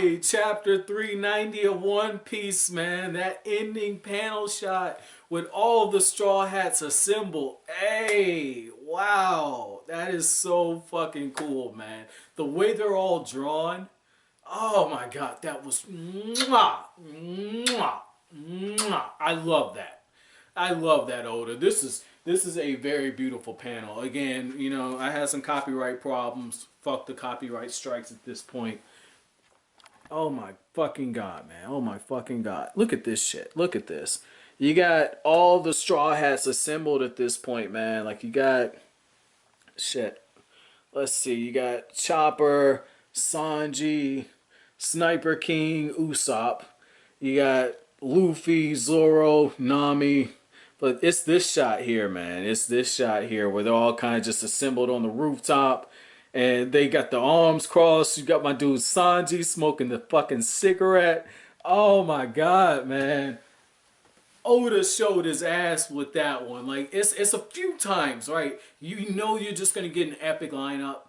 Hey, chapter 390 of One Piece, man. That ending panel shot with all the Straw Hats assembled. Hey, wow. That is so fucking cool, man. The way they're all drawn. Oh my god, that was mwah, mwah, mwah. I love that. I love that, Oda. This is a very beautiful panel. Again, I had some copyright problems. Fuck the copyright strikes at this point. Oh my fucking god, man. Oh my fucking god. Look at this shit. Look at this. You got all the Straw Hats assembled at this point, man. Like, you got shit. Let's see. You got Chopper, Sanji, Sniper King, Usopp. You got Luffy, Zoro, Nami. But it's this shot here, man. It's this shot here where they're all kind of just assembled on the rooftop. And they got the arms crossed. You got my dude Sanji smoking the fucking cigarette. Oh my god, man. Oda showed his ass with that one. Like, it's a few times, right? You know you're just gonna get an epic lineup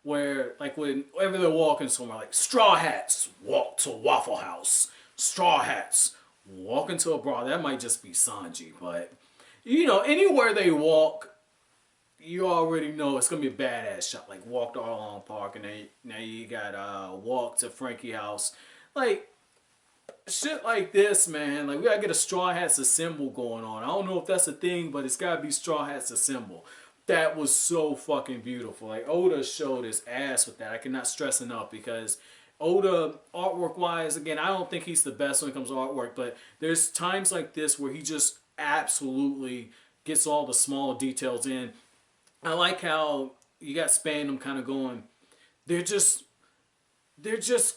where, like, whenever they're walking somewhere, like, Straw Hats walk to Waffle House. Straw Hats walk into a bar. That might just be Sanji, but anywhere they walk, you already know it's gonna be a badass shot. Like, walk to Arlong Park, and then now you got walk to Frankie House. Like, shit like this, man. Like, we gotta get a Straw Hats assemble going on. I don't know if that's a thing, but it's gotta be Straw Hats assemble. That was so fucking beautiful. Like, Oda showed his ass with that. I cannot stress enough, because Oda, artwork wise, again, I don't think he's the best when it comes to artwork, but there's times like this where he just absolutely gets all the small details in. I like how you got Spandam kind of going, they're just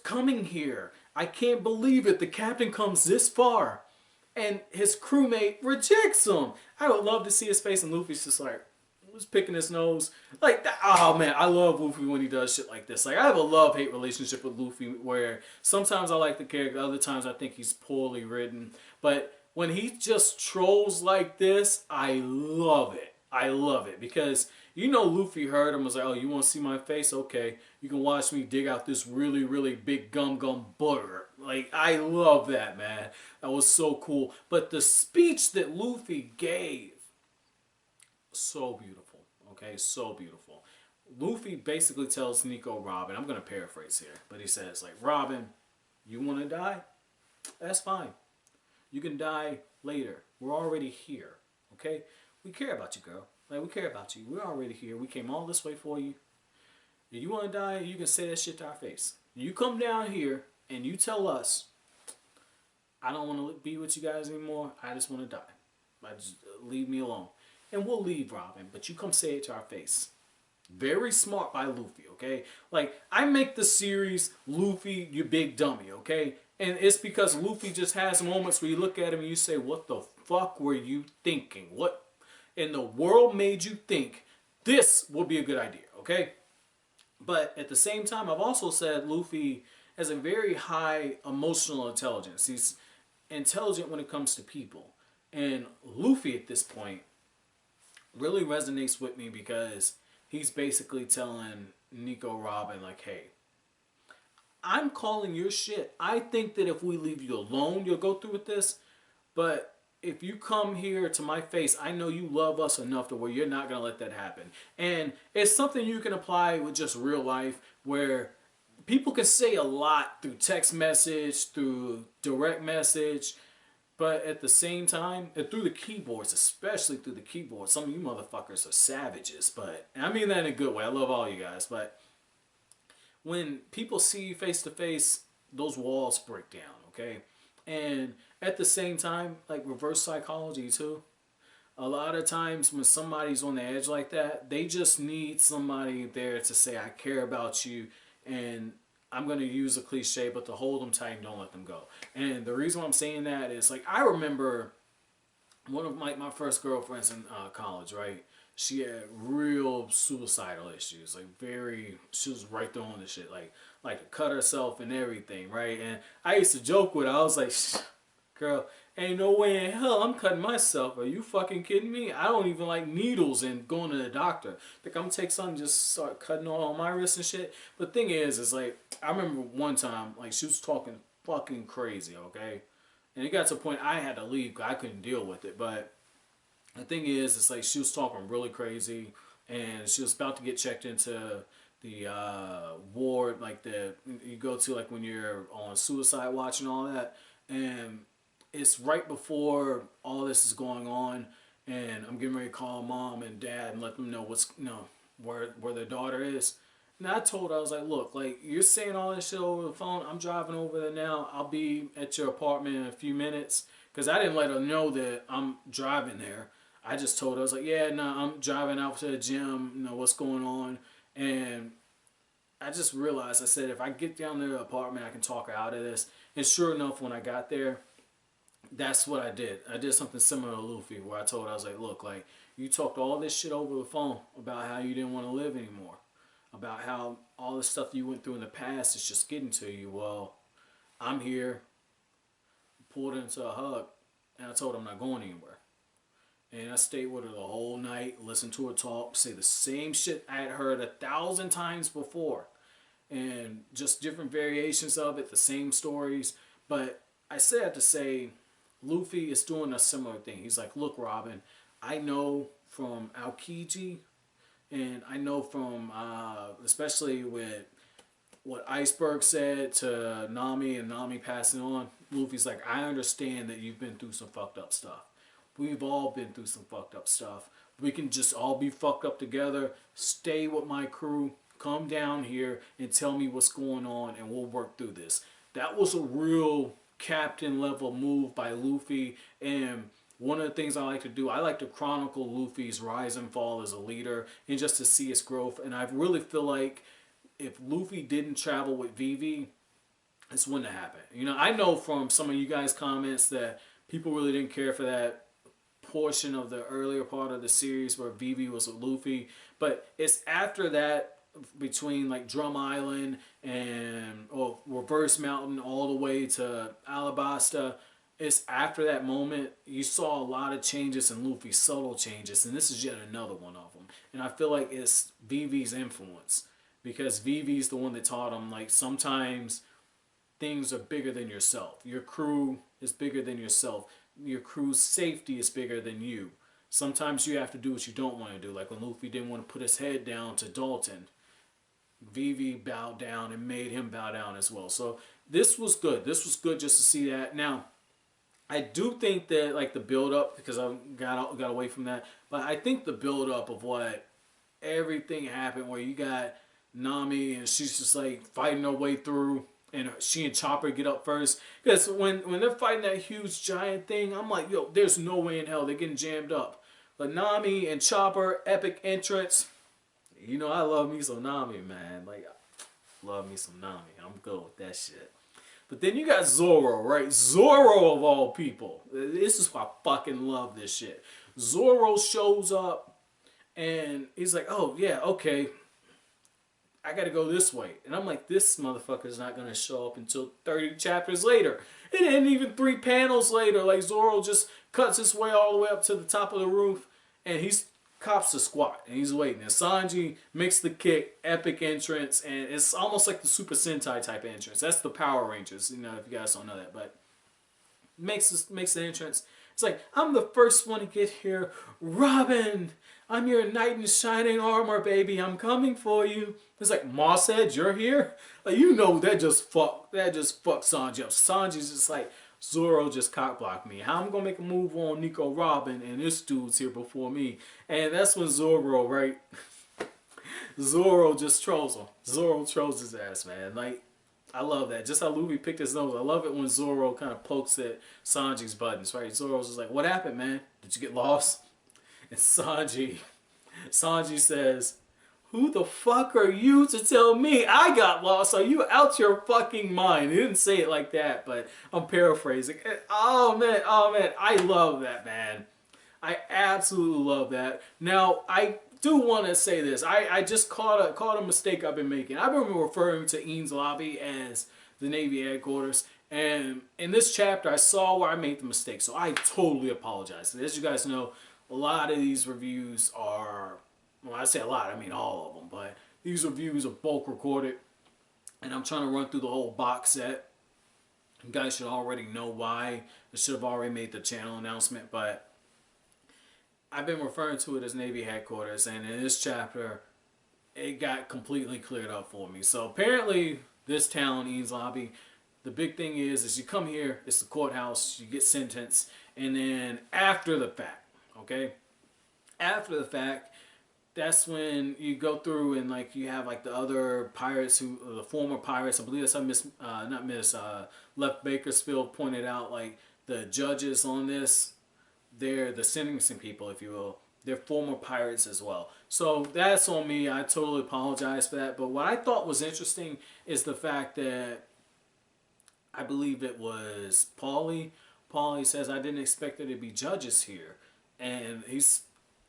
coming here. I can't believe it. The captain comes this far and his crewmate rejects him. I would love to see his face, and Luffy's just like, was picking his nose. Like, that. Oh man, I love Luffy when he does shit like this. Like, I have a love-hate relationship with Luffy where sometimes I like the character, other times I think he's poorly written. But when he just trolls like this, I love it. I love it, because Luffy heard him, was like, oh, you want to see my face? Okay, you can watch me dig out this really, really big gum booger. Like, I love that, man. That was so cool. But the speech that Luffy gave, so beautiful. Okay, so beautiful. Luffy basically tells Nico Robin, I'm going to paraphrase here, but he says, like, Robin, you want to die? That's fine. You can die later. We're already here. Okay? We care about you, girl. Like, we care about you. We're already here. We came all this way for you. If you want to die, you can say that shit to our face. You come down here and you tell us, I don't want to be with you guys anymore. I just want to die. Just leave me alone. And we'll leave, Robin. But you come say it to our face. Very smart by Luffy, okay? Like, I make the series Luffy, you big dummy, okay? And it's because Luffy just has moments where you look at him and you say, what the fuck were you thinking? What in the world made you think this would be a good idea, okay? But at the same time, I've also said Luffy has a very high emotional intelligence. He's intelligent when it comes to people. And Luffy at this point really resonates with me, because he's basically telling Nico Robin, like, hey, I'm calling your shit. I think that if we leave you alone, you'll go through with this. But if you come here to my face, I know you love us enough to where you're not going to let that happen. And it's something you can apply with just real life, where people can say a lot through text message, through direct message, but at the same time, and through the keyboards, especially through the keyboards, some of you motherfuckers are savages. But, and I mean that in a good way. I love all you guys. But when people see you face to face, those walls break down, okay? And at the same time, like, reverse psychology too. A lot of times when somebody's on the edge like that, they just need somebody there to say, I care about you, and I'm going to use a cliche, but to hold them tight and don't let them go. And the reason why I'm saying that is, like, I remember one of my first girlfriends in college, right? She had real suicidal issues, like, she was right there on the shit, like cut herself and everything, right? And I used to joke with her. I was like, girl, Ain't no way in hell I'm cutting myself. Are you fucking kidding me? I don't even like needles and going to the doctor. Think I'm gonna take something and just start cutting on my wrist and shit. But the thing is like, I remember one time, like, she was talking fucking crazy, okay? And it got to a point I had to leave because I couldn't deal with it. But the thing is, it's like she was talking really crazy, and she was about to get checked into the ward, like the you go to like when you're on suicide watch and all that, and it's right before all this is going on, and I'm getting ready to call mom and dad and let them know what's where their daughter is. And I told her, I was like, look, like, you're saying all this shit over the phone. I'm driving over there now. I'll be at your apartment in a few minutes. Because I didn't let her know that I'm driving there. I just told her, I was like, yeah, no, I'm driving out to the gym. You know, what's going on? And I just realized, I said, if I get down to the apartment, I can talk her out of this. And sure enough, when I got there, that's what I did. I did something similar to Luffy, where I told her, I was like, look, like, you talked all this shit over the phone about how you didn't want to live anymore, about how all the stuff you went through in the past is just getting to you. Well, I'm here, pulled her into a hug, and I told her I'm not going anywhere. And I stayed with her the whole night, listened to her talk, say the same shit I had heard 1,000 times before, and just different variations of it, the same stories. But I say that to say, Luffy is doing a similar thing. He's like, look, Robin, I know from Aokiji, and I know from, especially with what Iceberg said to Nami and Nami passing on, Luffy's like, I understand that you've been through some fucked up stuff. We've all been through some fucked up stuff. We can just all be fucked up together, stay with my crew, come down here and tell me what's going on, and we'll work through this. That was a real captain level move by Luffy, and one of the things I like to do, I like to chronicle Luffy's rise and fall as a leader and just to see his growth. And I really feel like if Luffy didn't travel with Vivi, this wouldn't have happened. You know, I know from some of you guys' comments that people really didn't care for that portion of the earlier part of the series where Vivi was with Luffy, but it's after that, between like Drum Island and Reverse Mountain all the way to Alabasta, it's after that moment you saw a lot of changes in Luffy, subtle changes, and this is yet another one of them. And I feel like it's Vivi's influence, because Vivi's the one that taught him, like, sometimes things are bigger than yourself. Your crew is bigger than yourself. Your crew's safety is bigger than you. Sometimes you have to do what you don't want to do. Like when Luffy didn't want to put his head down to Dalton, Vivi bowed down and made him bow down as well. So this was good. This was good just to see that. Now, I do think that, like, the build up, because I got away from that, but I think the build up of what everything happened, where you got Nami and she's just like fighting her way through, and she and Chopper get up first, because when they're fighting that huge giant thing, I'm like, yo, there's no way in hell they're getting jammed up. But Nami and Chopper, epic entrance. You know, I love me some Nami, man. Like, love me some Nami. I'm good with that shit. But then you got Zoro, right? Zoro of all people. This is why I fucking love this shit. Zoro shows up and he's like, oh yeah, okay, I gotta go this way. And I'm like, this motherfucker's not gonna show up until 30 chapters later. And then even 3 panels later, like, Zoro just cuts his way all the way up to the top of the roof, and he's cops the squat, and he's waiting. And Sanji makes the kick, epic entrance, and it's almost like the Super Sentai type of entrance. That's the Power Rangers, you know, if you guys don't know that. But makes the entrance. It's like, I'm the first one to get here. Robin, I'm your knight in shining armor, baby. I'm coming for you. It's like, Mosshead, you're here? Like, you know, that just fucked Sanji up. Sanji's just like, Zoro just cockblocked me. How I'm gonna make a move on Nico Robin, and this dude's here before me? And that's when Zoro, right? Zoro just trolls him. Zoro trolls his ass, man. Like, I love that. Just how Luffy picked his nose. I love it when Zoro kind of pokes at Sanji's buttons, right? Zoro's just like, what happened, man? Did you get lost? And Sanji says, who the fuck are you to tell me I got lost? Are you out your fucking mind? He didn't say it like that, but I'm paraphrasing. Oh man, I love that, man. I absolutely love that. Now, I do want to say this. I just caught a mistake I've been making. I've been referring to Ian's Lobby as the Navy headquarters. And in this chapter, I saw where I made the mistake, so I totally apologize. As you guys know, a lot of these reviews are, well, I say a lot, I mean all of them, but these reviews are bulk recorded, and I'm trying to run through the whole box set. You guys should already know why. I should have already made the channel announcement, but I've been referring to it as Navy headquarters, and in this chapter, it got completely cleared up for me. So apparently, this town, Eames Lobby, the big thing is you come here, it's the courthouse, you get sentenced, and then after the fact, okay? After the fact, that's when you go through and like you have like the other pirates who, the former pirates, I believe that's how Left Bakersfield pointed out, like the judges on this, they're the sentencing people, if you will. They're former pirates as well. So that's on me. I totally apologize for that. But what I thought was interesting is the fact that I believe it was Paulie. Paulie says, I didn't expect there to be judges here. And he's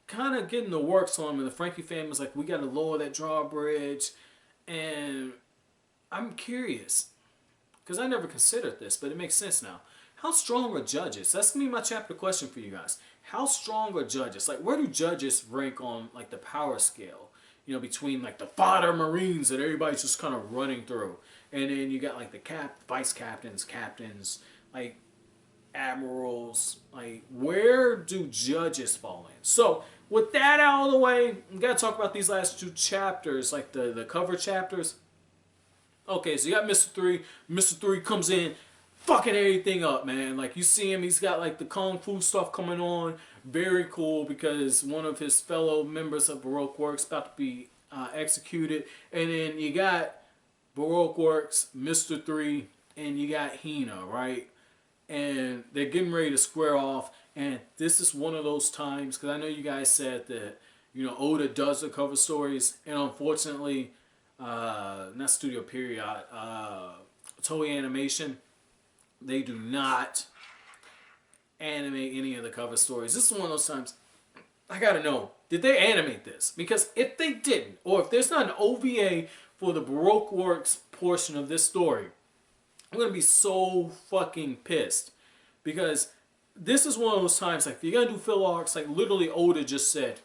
kind of getting the works on him. And the Frankie family's like, we got to lower that drawbridge. And I'm curious, because I never considered this, but it makes sense now. How strong are judges? That's going to be my chapter question for you guys. How strong are judges? Like, where do judges rank on, like, the power scale? You know, between, like, the fodder Marines that everybody's just kind of running through. And then you got, like, the vice captains, captains, like, admirals. Like, where do judges fall in? So, with that out of the way, we got to talk about these last two chapters, like the cover chapters. Okay, so you got Mr. 3. Mr. 3 comes in, fucking everything up, man. Like, you see him, he's got like the kung fu stuff coming on. Very cool, because one of his fellow members of Baroque Works about to be executed. And then you got Baroque Works, Mr. 3, and you got Hina, right? And they're getting ready to square off. And this is one of those times, because I know you guys said that, you know, Oda does the cover stories, and unfortunately, not Studio Period, Toei Animation, they do not animate any of the cover stories. This is one of those times, I gotta know, did they animate this? Because if they didn't, or if there's not an OVA for the Baroque Works portion of this story, I'm gonna be so fucking pissed. Because this is one of those times, like, if you're gonna do fill arcs, like, literally Oda just said,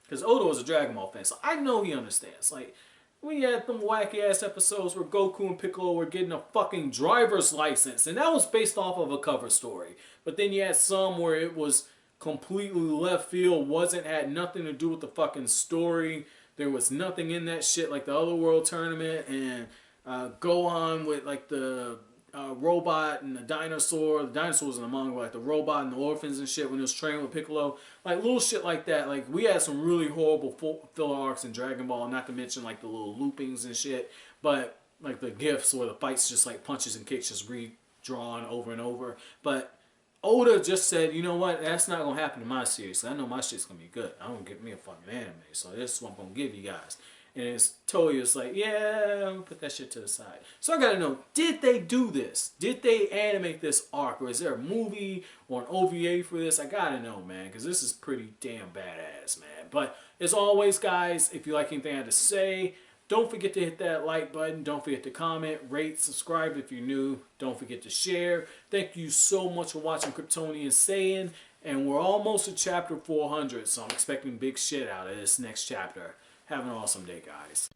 because Oda was a Dragon Ball fan, so I know he understands. Like, we had them wacky ass episodes where Goku and Piccolo were getting a fucking driver's license, and that was based off of a cover story. But then you had some where it was completely left field, had nothing to do with the fucking story. There was nothing in that shit, like the Other World Tournament, and Gohan with like the robot and the dinosaur. The dinosaurs in the manga, like the robot and the orphans and shit when it was training with Piccolo. Like little shit like that. Like we had some really horrible filler arcs in Dragon Ball, not to mention like the little loopings and shit. But like the gifs where the fights just like punches and kicks just redrawn over and over. But Oda just said, you know what, that's not going to happen in my series. I know my shit's going to be good. I don't get me a fucking anime. So this is what I'm going to give you guys. And it's Toei is like, yeah, I'm gonna put that shit to the side. So I gotta know, did they do this? Did they animate this arc? Or is there a movie or an OVA for this? I gotta know, man, because this is pretty damn badass, man. But as always, guys, if you like anything I had to say, don't forget to hit that like button. Don't forget to comment, rate, subscribe if you're new. Don't forget to share. Thank you so much for watching Kryptonian Saiyan. And we're almost at chapter 400, so I'm expecting big shit out of this next chapter. Have an awesome day, guys.